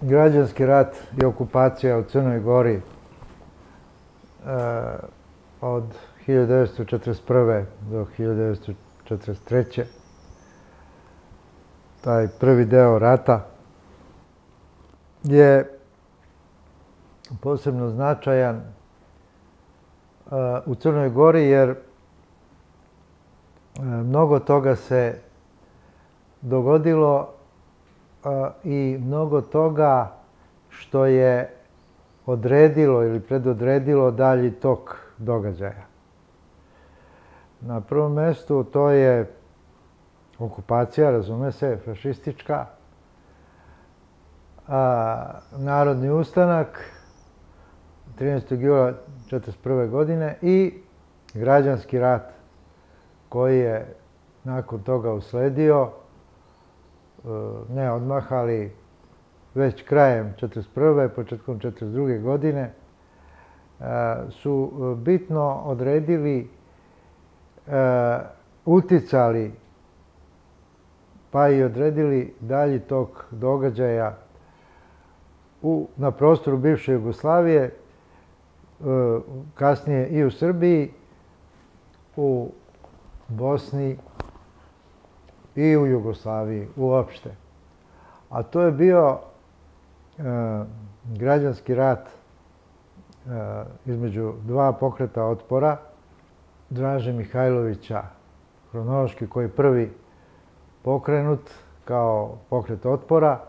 građanski rat i okupacija u Crnoj Gori od 1941. do 1943. Taj prvi deo rata je posebno značajan u Crnoj Gori jer mnogo toga se dogodilo i mnogo toga što je odredilo ili predodredilo dalji tok događaja. Na prvom mjestu to je okupacija, razume se, fašistička, narodni ustanak 13. jula 1941. godine i građanski rat koji je nakon toga usledio, ne odmah, ali već krajem 1941. početkom 1942. godine su bitno odredili, uticali pa i odredili dalji tok događaja na prostoru bivše Jugoslavije, kasnije i u Srbiji, u Bosni i u Jugoslaviji uopšte. A to je bio građanski rat između dva pokreta otpora, Draže Mihajlovića, hronološki koji je prvi pokrenut kao pokret otpora,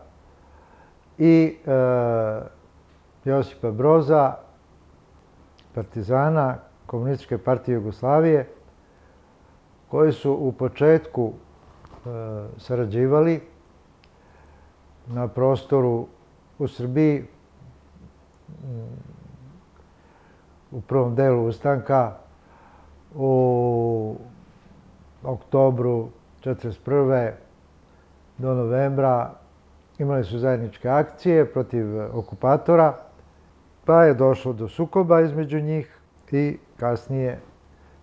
i Josipa Broza, partizana Komunističke partije Jugoslavije, koji su u početku sarađivali na prostoru u Srbiji u prvom delu ustanka u oktobru 1941. do novembra. Imali su zajedničke akcije protiv okupatora, pa je došlo do sukoba između njih i kasnije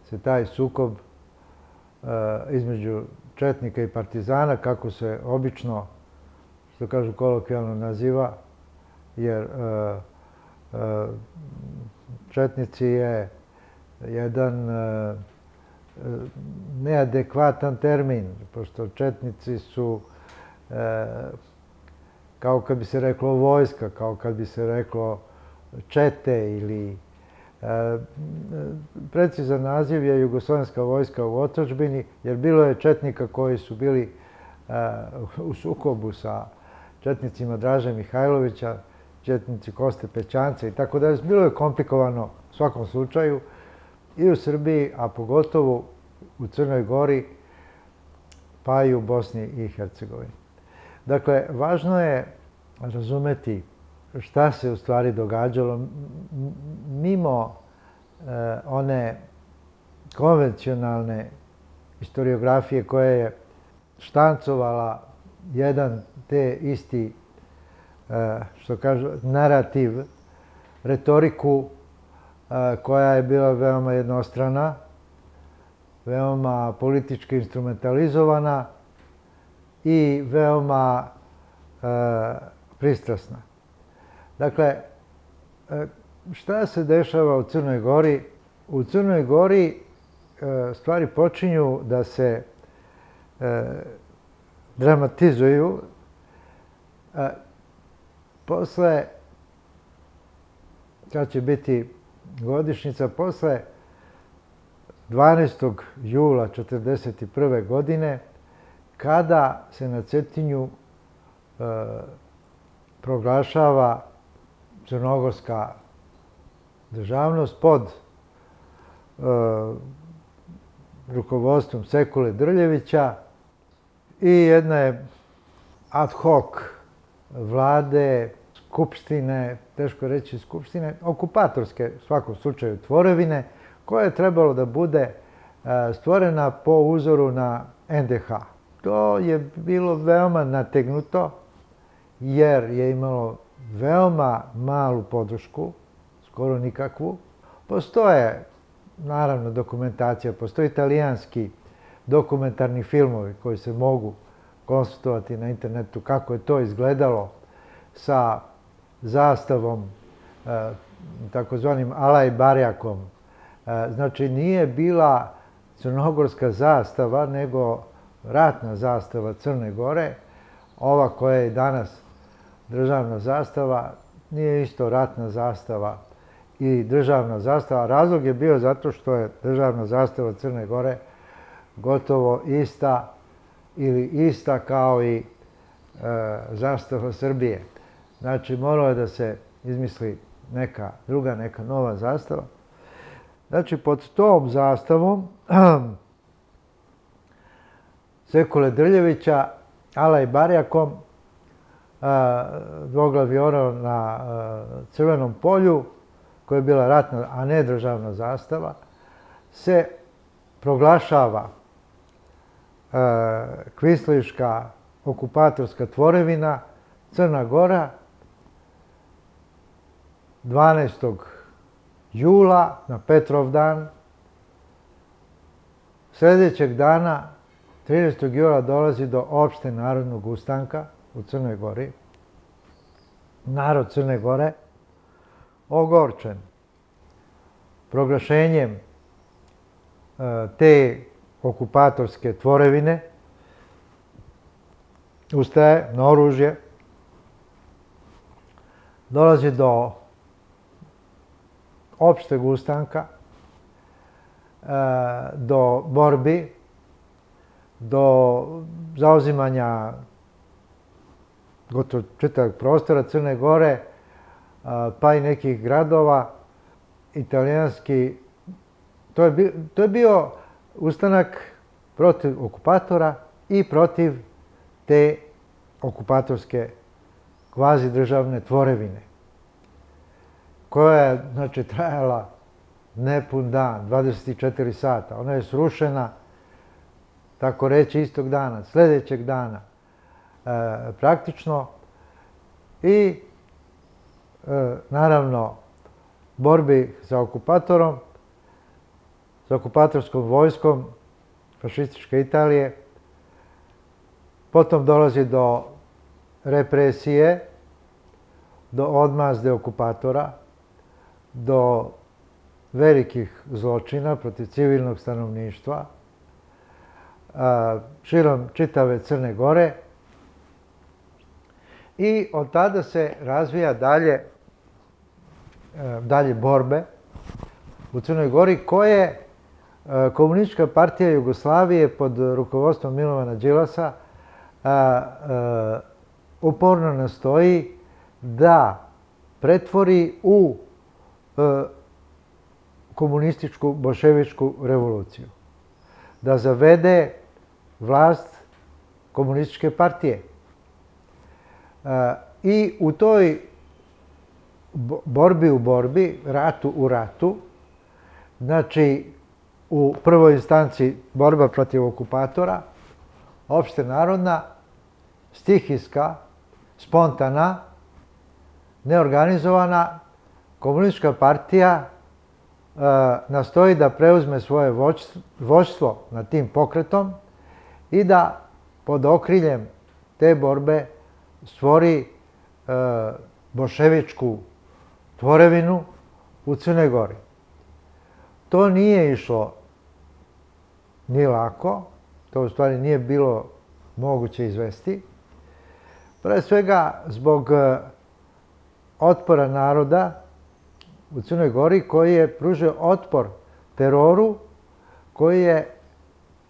se taj sukob između četnika i partizana, kako se obično, što kažu kolokvijalno, naziva, jer četnici je jedan neadekvatan termin, pošto četnici su, kao kad bi se reklo vojska, kao kad bi se reklo čete ili precizan naziv je Jugoslovenska vojska u otadžbini, jer bilo je četnika koji su bili u sukobu sa četnicima Draže Mihajlovića, četnici Koste Pećanca i tako dalje. Bilo je komplikovano u svakom slučaju i u Srbiji, a pogotovo u Crnoj Gori, pa i u Bosni i Hercegovini. Dakle, važno je razumeti šta se u stvari događalo mimo one konvencionalne historiografije koja je štancovala jedan te isti, što kažu, narativ, retoriku koja je bila veoma jednostrana, veoma politički instrumentalizovana i veoma pristrasna. Dakle, šta se dešava u Crnoj Gori? U Crnoj Gori stvari počinju da se dramatizuju posle, kad će biti godišnjica, posle 12. jula 1941. godine, kada se na Cetinju proglašava crnogorska državnost pod rukovodstvom Sekule Drljevića i jedne ad hoc vlade, skupštine, teško reći skupštine, okupatorske, u svakom slučaju tvorevine, koja je trebalo da bude stvorena po uzoru na NDH. To je bilo veoma nategnuto, jer je imalo veoma malu podršku, skoro nikakvu. Postoje, naravno, dokumentacija, postoje italijanski dokumentarni filmovi koji se mogu konsultovati na internetu kako je to izgledalo sa zastavom, takozvanim Alaj barjakom. Znači nije bila crnogorska zastava, nego ratna zastava Crne Gore. Ova koja je danas državna zastava nije isto ratna zastava i državna zastava. Razlog je bio zato što je državna zastava Crne Gore gotovo ista ili ista kao i zastava Srbije. Znači moralo je da se izmisli neka druga, neka nova zastava. Znači pod tom zastavom Sekule Drljevića, Alaj barjakom, dvoglavi orao na Crvenom polju, koja je bila ratna, a ne državna zastava, se proglašava kvislinška okupatorska tvorevina Crna Gora 12. jula na Petrovdan. Sljedećeg dana, 13. jula, dolazi do opšte narodnog ustanka u Crnoj Gori. Narod Crne Gore, ogorčen proglašenjem te okupatorske tvorevine, ustaje na oružje, dolazi do opšteg ustanka, do borbi, do zauzimanja gotovo čitavog prostora Crne Gore, pa i nekih gradova, italijanski. To je bio ustanak protiv okupatora i protiv te okupatorske kvazi državne tvorevine, koja je, znači, trajala nepun dan, 24 sata. Ona je srušena, tako reći, istog dana, sljedećeg dana, praktično. I, naravno, borbi sa okupatorom, sa okupatorskom vojskom fašističke Italije. Potom dolazi do represije, do odmazde okupatora, do velikih zločina protiv civilnog stanovništva širom čitave Crne Gore. I od tada se razvija dalje borbe u Crnoj Gori, koje Komunistička partija Jugoslavije pod rukovodstvom Milovana Đilasa uporno nastoji da pretvori u komunističku boljševičku revoluciju, da zavede vlast komunističke partije. I u toj borbi u borbi, ratu u ratu, znači u prvoj instanci borba protiv okupatora, opštenarodna, stihijska, spontana, neorganizovana, komunistička partija nastoji da preuzme svoje vođstvo nad tim pokretom i da pod okriljem te borbe stvori boljševičku tvorevinu u Crnoj Gori. To nije išlo ni lako, to u stvari nije bilo moguće izvesti. Pre svega zbog otpora naroda u Crnoj Gori, koji je pružio otpor teroru koji je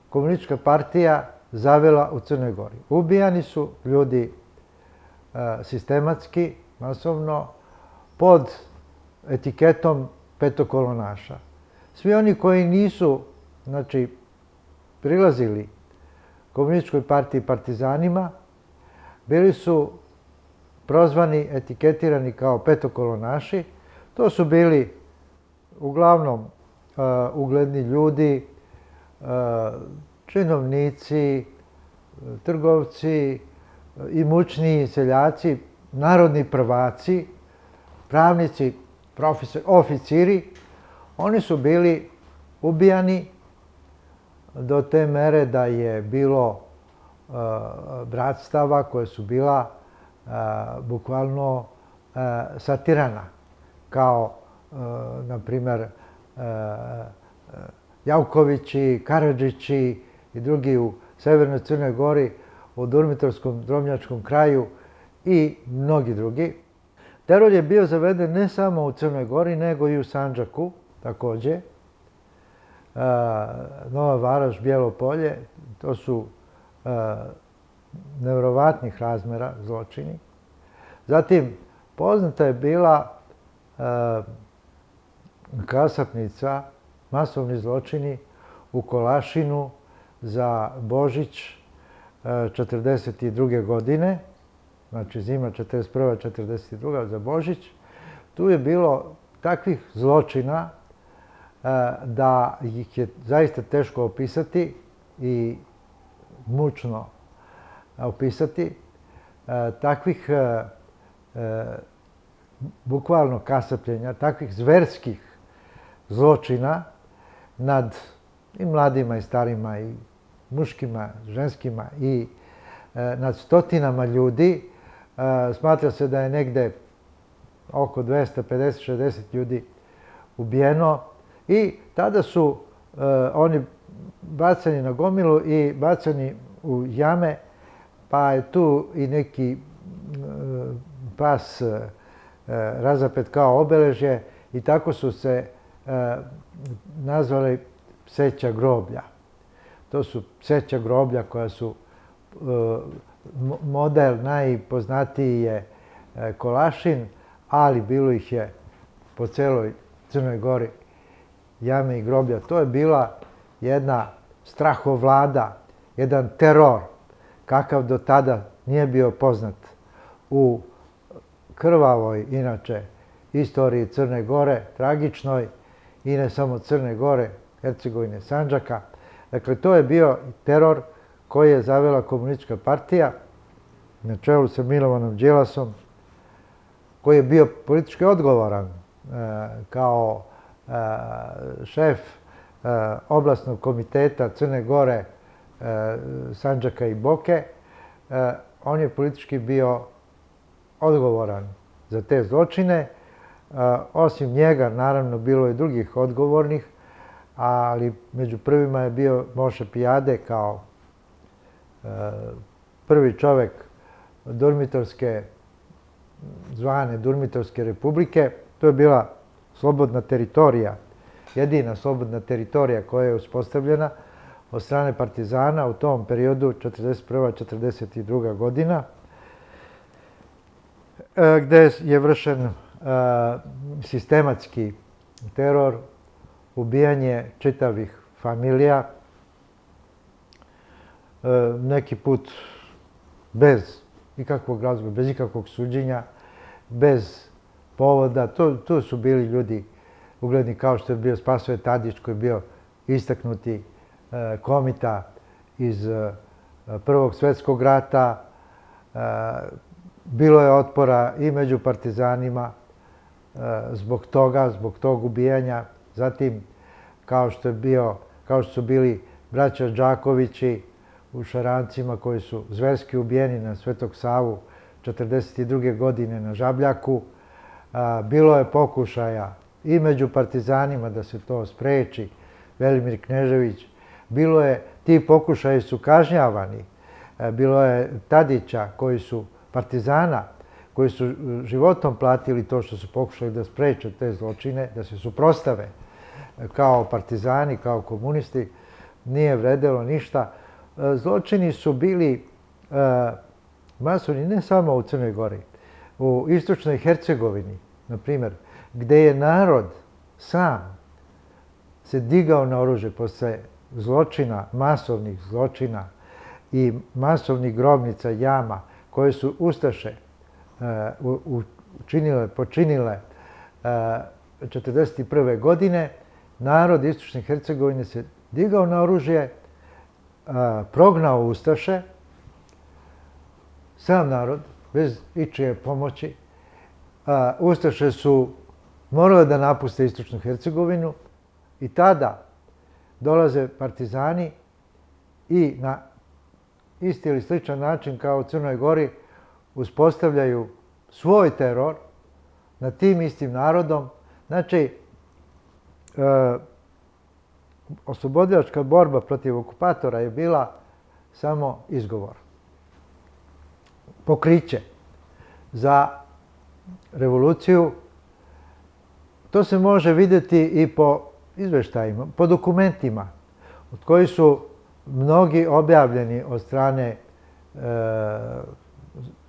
komunistička partija zavela u Crnoj Gori. Ubijani su ljudi sistematski, masovno, pod etiketom petokolonaša. Svi oni koji nisu, znači, prilazili komunističkoj partiji partizanima, bili su prozvani, etiketirani kao petokolonaši. To su bili uglavnom ugledni ljudi, činovnici, trgovci, imućniji seljaci, narodni prvaci, pravnici, profesori, oficiri. Oni su bili ubijani do te mere da je bilo bratstava koja su bila bukvalno satirana, kao, na primjer, Javkovići, Karadžići i drugi u Severnoj Crnoj Gori, u Durmitorskom, Drobnjačkom kraju i mnogi drugi. Teror je bio zaveden ne samo u Crnoj Gori, nego i u Sandžaku također. Nova Varoš, Bijelo Polje, to su nevjerovatnih razmjera zločini. Zatim, poznata je bila kasapnica, masovni zločini u Kolašinu za Božić 1942. godine, znači zima 1941. 1942. za Božić. Tu je bilo takvih zločina da ih je zaista teško opisati i mučno opisati. Takvih bukvalno kasapljenja, takvih zverskih zločina nad i mladima i starima i muškima, ženskima i nad stotinama ljudi. Smatra se da je negde oko 250-60 ljudi ubijeno i tada su oni bacani na gomilu i bacani u jame, pa je tu i neki pas razapet kao obeležje i tako su se nazvali pseća groblja. To su pseća groblja koja su model najpoznatiji je Kolašin, ali bilo ih je po celoj Crnoj Gori jame i groblja. To je bila jedna strahovlada, jedan teror kakav do tada nije bio poznat u krvavoj, inače, istoriji Crne Gore, tragičnoj, i ne samo Crne Gore, Hercegovine, Sandžaka. Dakle, to je bio teror koji je zavela komunistička partija na čelu sa Milovanom Đilasom, koji je bio politički odgovoran kao šef oblastnog komiteta Crne Gore, Sandžaka i Boke. On je politički bio odgovoran za te zločine. Osim njega, naravno, bilo je drugih odgovornih, ali među prvima je bio Moše Pijade kao prvi čovjek Durmitorske, zvane Durmitorske republike. To je bila slobodna teritorija, jedina slobodna teritorija koja je uspostavljena od strane partizana u tom periodu 1941-1942. godina, gdje je vršen sistematski teror, ubijanje čitavih familija, neki put bez ikakvog razloga, bez ikakvog suđenja, bez povoda. Tu su bili ljudi ugledni kao što je bio Spasoje Tadić, koji je bio istaknuti komita iz Prvog svjetskog rata. Bilo je otpora i među partizanima zbog tog ubijanja. Zatim, kao što su bili braća Đakovići u Šarancima, koji su zverski ubijeni na Svetog Savu 1942. godine na Žabljaku. Bilo je pokušaja i među partizanima da se to spreči, Velimir Knežević. Ti pokušaji su kažnjavani. Bilo je Tadića, partizana, koji su životom platili to što su pokušali da spreče te zločine, da se suprostave kao partizani, kao komunisti. Nije vredelo ništa. Zločini su bili masovni ne samo u Crnoj Gori, u istočnoj Hercegovini, na primjer, gdje je narod sam se digao na oružje posle zločina, masovnih zločina i masovnih grobnica, jama, koje su ustaše počinile 1941. godine. Narod istočne Hercegovine se digao na oružje, prognao ustaše, sam narod, bez ičije pomoći. Ustaše su morale da napuste istočnu Hercegovinu i tada dolaze partizani i na isti ili sličan način kao u Crnoj Gori uspostavljaju svoj teror nad tim istim narodom. Znači, oslobodilačka borba protiv okupatora je bila samo izgovor, pokriće za revoluciju. To se može vidjeti i po izveštajima, po dokumentima, od kojih su mnogi objavljeni od strane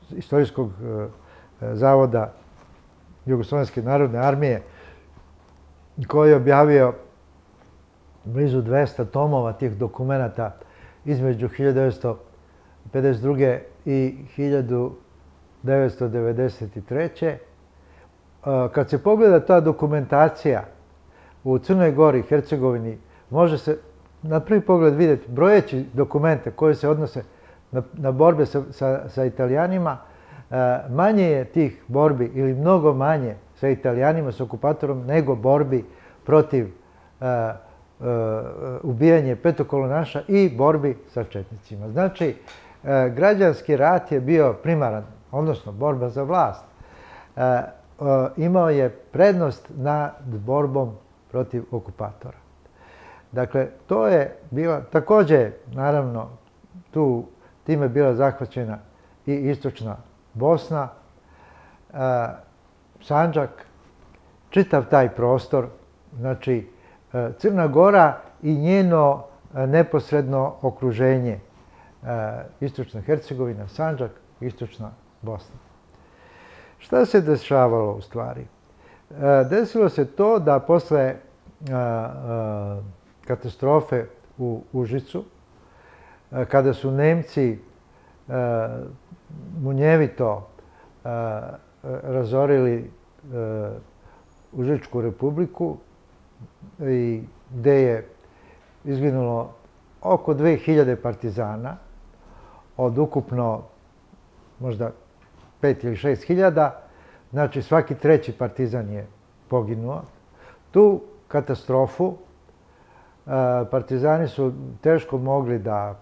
Istorijskog zavoda Jugoslovenske narodne armije, koji je objavio blizu 200 tomova tih dokumenata između 1952. i 1993. Kad se pogleda ta dokumentacija u Crnoj Gori, Hercegovini, može se na prvi pogled vidjeti, brojeći dokumente koje se odnose na borbe sa Italijanima, manje je tih borbi ili mnogo manje sa Italijanima, s okupatorom, nego borbi protiv ubijanja petokolonaša i borbi sa četnicima. Znači, građanski rat je bio primaran, odnosno borba za vlast. Imao je prednost nad borbom protiv okupatora. Dakle, to je bila, također, naravno, time je bila zahvaćena i istočna Bosna, Sandžak, čitav taj prostor, znači Crna Gora i njeno neposredno okruženje, istočna Hercegovina, Sandžak, istočna Bosna. Šta se dešavalo u stvari? Desilo se to da posle katastrofe u Užicu, kada su Nemci munjevito razorili Užičku republiku i gde je izginulo oko 2000 partizana od ukupno možda 5 ili 6 hiljada, znači svaki treći partizan je poginuo. Tu katastrofu partizani su teško mogli da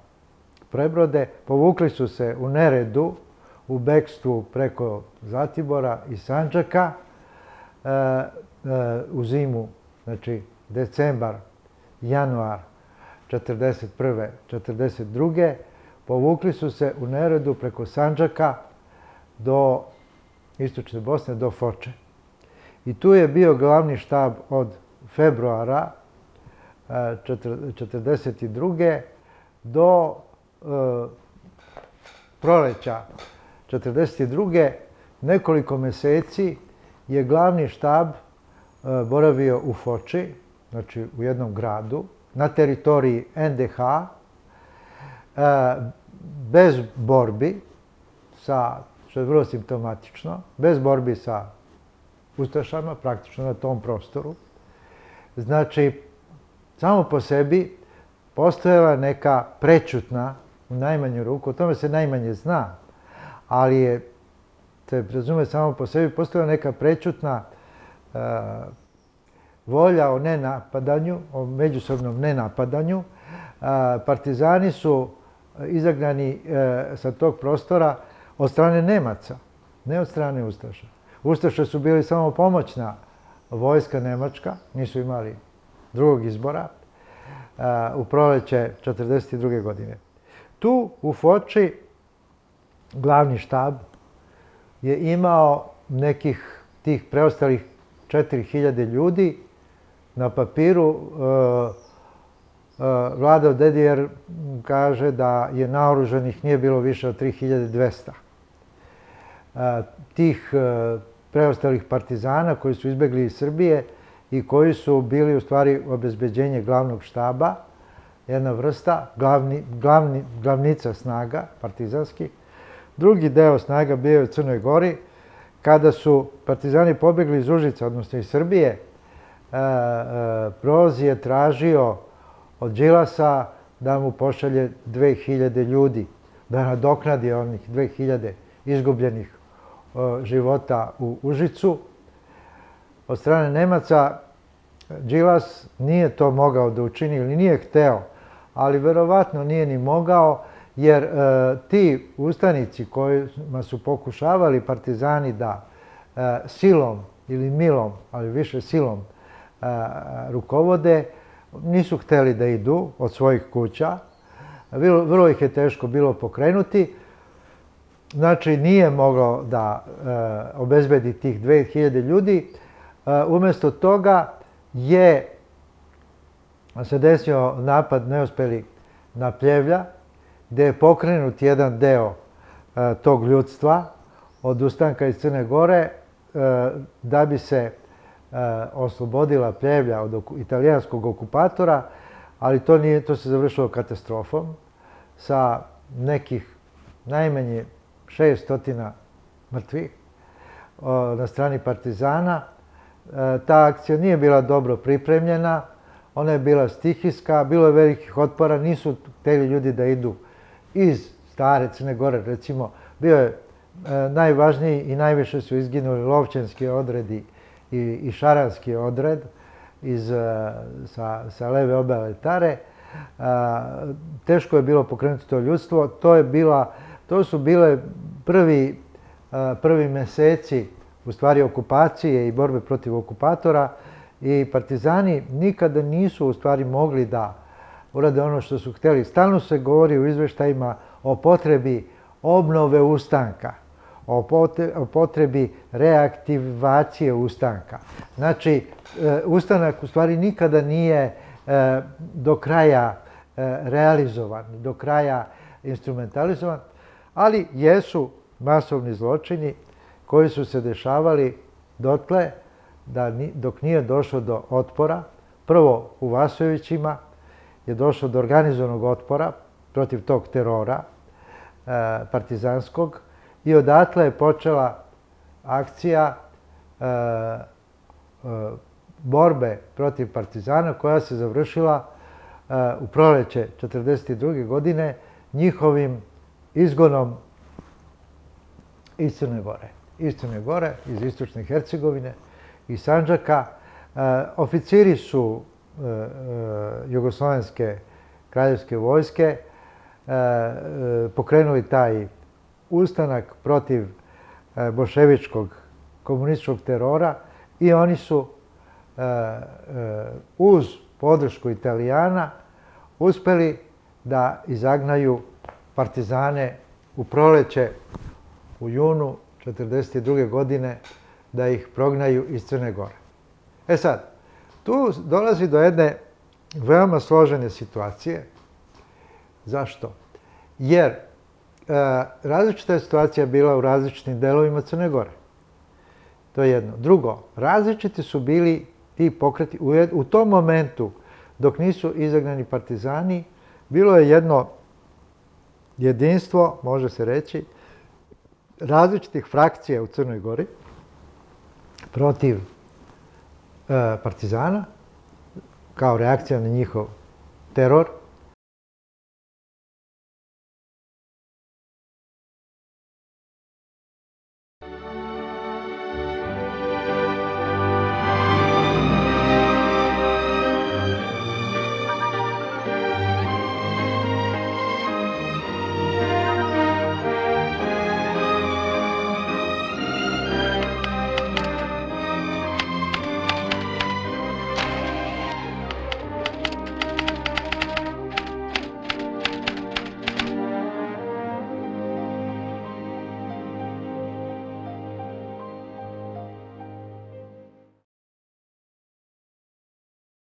prebrode, povukli su se u neredu, u bekstvu preko Zlatibora i Sandžaka u zimu, znači decembar, januar 1941. 1942. Povukli su se u neredu preko Sandžaka do istočne Bosne, do Foče. I tu je bio glavni štab od februara 1942. do proleća 1942. Nekoliko meseci je glavni štab boravio u Foči, znači u jednom gradu, na teritoriji NDH, bez borbi, što je vrlo simptomatično, bez borbi sa ustašama, praktično na tom prostoru. Znači, samo po sebi postojala neka prećutna, u najmanju ruku, o tome se najmanje zna, ali se prezume samo po sebi, postojala neka prećutna volja o nenapadanju, o međusobnom nenapadanju. Partizani su izagnani sa tog prostora od strane Nemaca, ne od strane Ustaša. Ustaše su bili samo pomoćna vojska nemačka, nisu imali drugog izbora, u proleće 1942. godine. Tu u Foči glavni štab je imao nekih tih preostalih 4000 ljudi. Na papiru Vlado Dedijer kaže da je naoružanih nije bilo više od 3200. Tih preostalih partizana koji su izbegli iz Srbije i koji su bili u stvari obezbeđenje glavnog štaba, jedna vrsta, glavnica snaga partizanskih. Drugi deo snaga bio je u Crnoj Gori. Kada su partizani pobegli iz Užica, odnosno iz Srbije, Broz je tražio od Đilasa da mu pošalje 2000 ljudi, da nadoknadi onih 2000 izgubljenih života u Užicu. Od strane Nemaca Đilas nije to mogao da učini ili nije hteo, ali verovatno nije ni mogao, jer ti ustanici kojima su pokušavali partizani da silom ili milom, ali više silom rukovode, nisu hteli da idu od svojih kuća. Vrlo ih je teško bilo pokrenuti. Znači, nije moglo da obezbedi tih 2000 ljudi. Umjesto toga se desio napad neuspeli na Pljevlja, gde je pokrenut jedan deo tog ljudstva od ustanka iz Crne Gore da bi se oslobodila Pljevlja od italijanskog okupatora, ali to se završilo katastrofom sa nekih najmanje 600 mrtvih na strani partizana. Ta akcija nije bila dobro pripremljena, ona je bila stihijska, bilo je velikih otpora, nisu hteli ljudi da idu iz stare Crne Gore, recimo, bio je najvažniji i najviše su izginuli Lovćenski odredi i Šaranski odred sa leve obale Tare. Teško je bilo pokrenuti to ljudstvo. To su bile prvi meseci u stvari okupacije i borbe protiv okupatora i partizani nikada nisu u stvari mogli da urade ono što su hteli. Stalno se govori u izveštajima o potrebi obnove ustanka, o potrebi reaktivacije ustanka. Znači, ustanak u stvari nikada nije do kraja realizovan, do kraja instrumentalizovan, ali jesu masovni zločini koji su se dešavali dotle dok nije došlo do otpora. Prvo u Vasojevićima je došlo do organizovanog otpora protiv tog terora partizanskog i odatle je počela akcija borbe protiv partizana koja se završila u proleće 1942. godine njihovim izgonom iz Crne Gore. Iz Crne Gore, iz istočne Hercegovine, iz Sandžaka. Oficiri su Jugoslovenske kraljevske vojske pokrenuli taj ustanak protiv boljševičkog komunističkog terora i oni su uz podršku Italijana uspeli da izagnaju partizane u proleće, u junu 1942. godine, da ih prognaju iz Crne Gore. E sad, tu dolazi do jedne veoma složene situacije. Zašto? Jer različita je situacija bila u različitim delovima Crne Gore. To je jedno. Drugo, različiti su bili ti pokreti. U tom momentu, dok nisu izagnani partizani, bilo je jedno jedinstvo, može se reći, različitih frakcija u Crnoj Gori protiv partizana, kao reakcija na njihov teror.